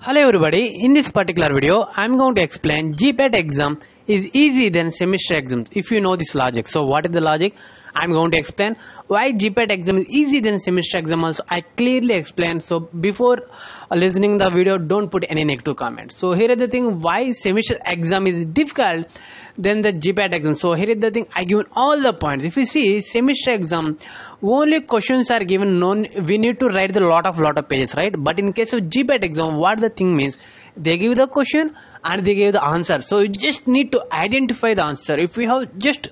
Hello everybody, in this particular video I am going to explain GPAT exam is easy than semester exam if you know this logic. So what is the logic? I am going to explain why GPAT exam is easy than semester exam also. I clearly explain. So before listening the video, don't put any negative comments. So here is the thing, why semester exam is difficult than the GPAT exam. So here is the thing, I given all the points. If you see semester exam, only questions are given, we need to write the lot of pages, right? But in case of GPAT exam, what the thing means, they give the question and they give the answer. So you just need to identify the answer. If you have just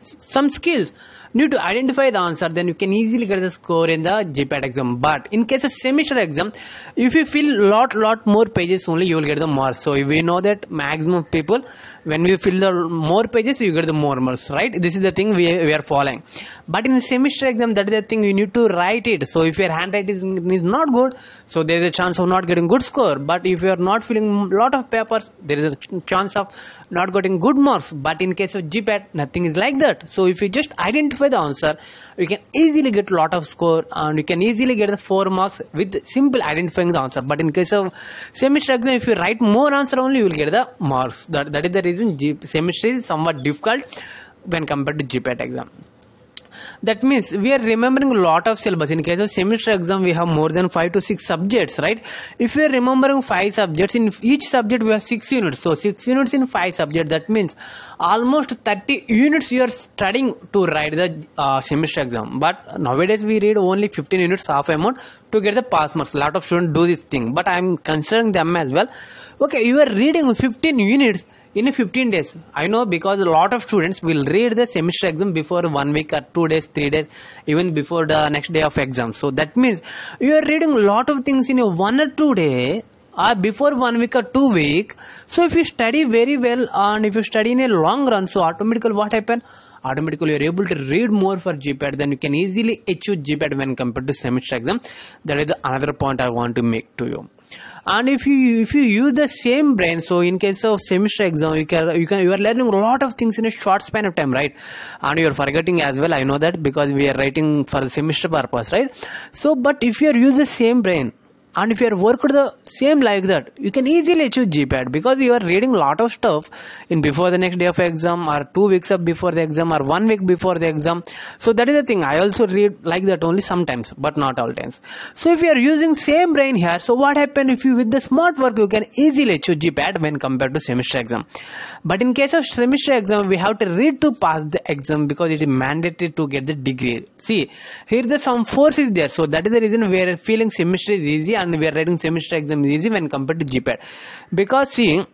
some skills, need to identify the answer, then you can easily get the score in the GPAT exam. But in case of semester exam, if you fill lot more pages only, you will get the marks. So we know that maximum people, when we fill the more pages, you get the more marks, right? This is the thing we are following. But in semester exam, that is the thing, you need to write it. So if your handwriting is not good, so there is a chance of not getting good score. But if you are not filling lot of papers, there is a chance of not getting good marks. But in case of GPAT, nothing is like that. So if you just identify the answer, you can easily get a lot of score and you can easily get the 4 marks with simple identifying the answer. But in case of semester exam, if you write more answer only, you will get the marks. That is the reason semester is somewhat difficult when compared to GPAT exam. That means we are remembering a lot of syllabus. In case of semester exam, we have more than 5 to 6 subjects, right? If we are remembering 5 subjects, in each subject we have 6 units. So 6 units in 5 subjects, that means almost 30 units you are studying to write the semester exam. But nowadays we read only 15 units, half amount, to get the pass marks. A lot of students do this thing, but I am considering them as well. Okay, you are reading 15 units in 15 days. I know, because a lot of students will read the semester exam before 1 week or 2 days, 3 days, even before the next day of exam. So that means you are reading a lot of things in a 1 or 2 day or before 1 week or 2 week. So if you study very well and if you study in a long run, so automatically what happen? Automatically you are able to read more for GPAT, then you can easily achieve GPAT when compared to semester exam. That is another point I want to make to you. And if you use the same brain, so in case of semester exam, you are learning a lot of things in a short span of time, right? And you are forgetting as well. I know that, because we are writing for the semester purpose, right? So but if you are use the same brain, and if you are worked the same like that, you can easily achieve GPAT, because you are reading a lot of stuff in before the next day of exam, or 2 weeks up before the exam, or 1 week before the exam. So that is the thing. I also read like that only sometimes, but not all times. So if you are using same brain here, so what happens, if you with the smart work, you can easily achieve GPAT when compared to semester exam. But in case of semester exam, we have to read to pass the exam, because it is mandatory to get the degree. See, here the some force is there. So that is the reason we are feeling semester is easy and we are writing semester exam is easy when compared to GPAT. Because see,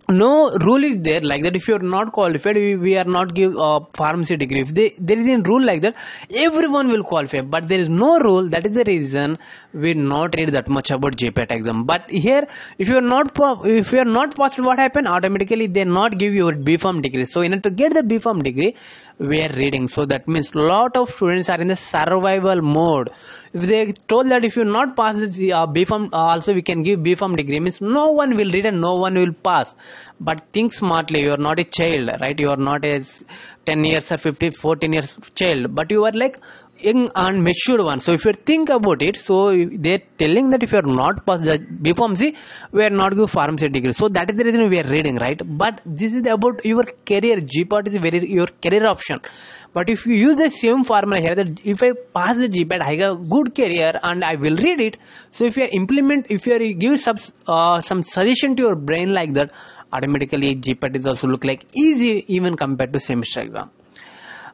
no rule is there like that. If you are not qualified, we are not give pharmacy degree. If there is a rule like that, everyone will qualify. But there is no rule. That is the reason we not read that much about GPAT exam. But here, if you are not passed, what happen? Automatically they not give you a B.Pharm degree. So in order to get the B.Pharm degree, we are reading. So that means a lot of students are in the survival mode. If they told that if you not pass the B.Pharm, also we can give B.Pharm degree, means no one will read and no one will pass. But think smartly. You are not a child, right? You are not a 10 years or 14 years child, but you are like young and matured one. So if you think about it, so they're telling that if you are not past the B.Pharmacy, we are not give pharmacy degree. So that is the reason we are reading, right? But this is about your career. GPAT is your career option. But if you use the same formula here, that if I pass the GPAT, I have a good career and I will read it. So if you give some suggestion to your brain like that, automatically GPAT is also look like easy even compared to semester exam.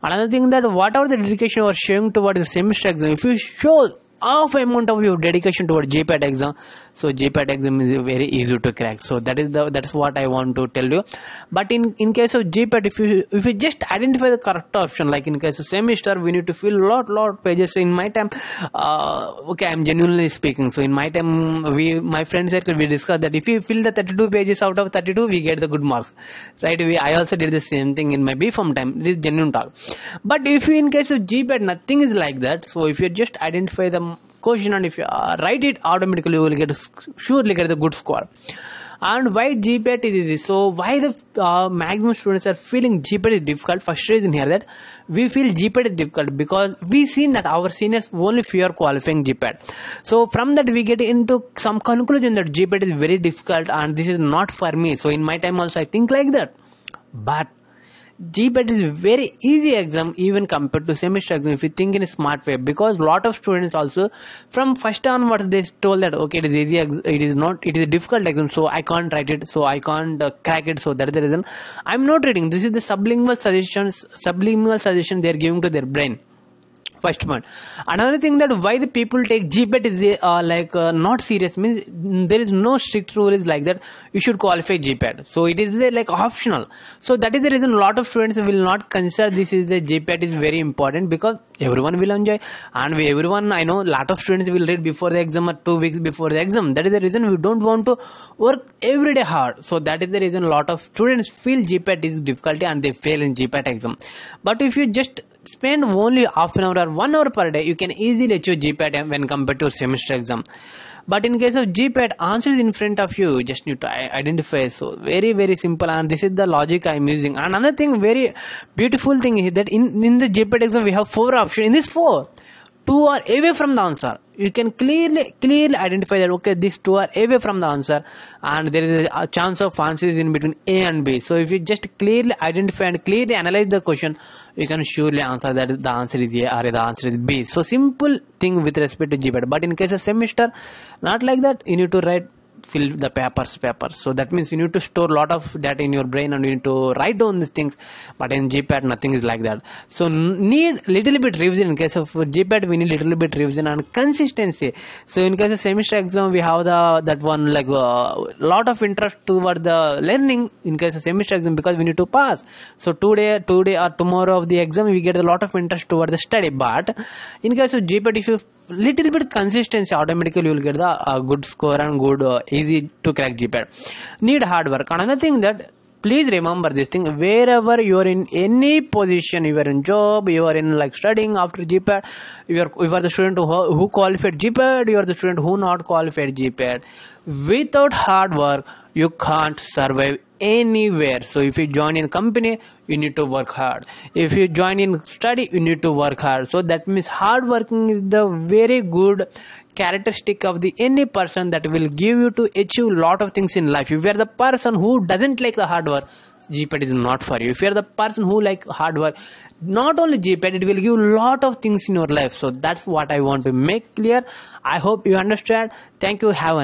Another thing, that whatever the dedication you are showing towards the semester exam, if you show half amount of your dedication towards GPAT exam, so GPAT exam is very easy to crack. So that's what I want to tell you. But in case of GPAT, if you just identify the correct option, like in case of semester, we need to fill lot pages. In my time, okay, I'm genuinely speaking. So in my time, my friend circle, we discussed that if you fill the 32 pages out of 32, we get the good marks, right? I also did the same thing in my B.Pharm time. This is genuine talk. But if you in case of GPAT, nothing is like that. So if you just identify the question and if you write it, automatically you will surely get a good score. And why GPAT is easy? So why the maximum students are feeling GPAT is difficult? First reason here that we feel GPAT is difficult because we seen that our seniors only fear qualifying GPAT. So from that we get into some conclusion that GPAT is very difficult and this is not for me. So in my time also I think like that. But GPAT is a very easy exam even compared to semester exam if you think in a smart way, because lot of students also from first onwards they told that okay, it is easy, it is a difficult exam, so I can't write it, so I can't crack it, so that is the reason I'm not reading. This is the subliminal suggestion they are giving to their brain. First point. Another thing that why the people take GPAT is not serious, means there is no strict rule is like that you should qualify GPAT, so it is like optional. So that is the reason a lot of students will not consider this is the GPAT is very important, because everyone will enjoy and everyone, I know lot of students will read before the exam or 2 weeks before the exam. That is the reason we don't want to work every day hard. So that is the reason a lot of students feel GPAT is difficulty and they fail in GPAT exam. But if you just spend only half an hour or 1 hour per day, you can easily achieve GPAT when compared to semester exam. But in case of GPAT, answer is in front of you, you just need to identify. So very simple, and this is the logic I'm using. Another thing, very beautiful thing is that in the GPAT exam we have 4 options. In this 4, 2 are away from the answer. You can clearly identify that okay, these 2 are away from the answer and there is a chance of answers in between A and B. So if you just clearly identify and clearly analyze the question, you can surely answer that the answer is A or the answer is B. So simple thing with respect to GPAT. But in case of semester, not like that. You need to fill the papers. So that means you need to store a lot of data in your brain and you need to write down these things. But in GPAT nothing is like that. So need little bit revision. In case of GPAT we need little bit revision and consistency. So in case of semester exam we have that one like lot of interest toward the learning in case of semester exam, because we need to pass. So today or tomorrow of the exam we get a lot of interest toward the study. But in case of GPAT, if you little bit consistency, automatically you will get the good score and good easy to crack GPAT. Need hard work. Another thing that please remember this thing, wherever you are in any position, you are in job, you are in like studying after GPAT, you are the student who qualified GPAT, you are the student who not qualified GPAT. Without hard work you can't survive anywhere. So if you join in company, you need to work hard. If you join in study, you need to work hard. So that means hard working is the very good characteristic of the any person that will give you to achieve lot of things in life. If you are the person who doesn't like the hard work, GPAT is not for you. If you are the person who like hard work, not only GPAT, it will give lot of things in your life. So that's what I want to make clear. I hope you understand. Thank you. Have a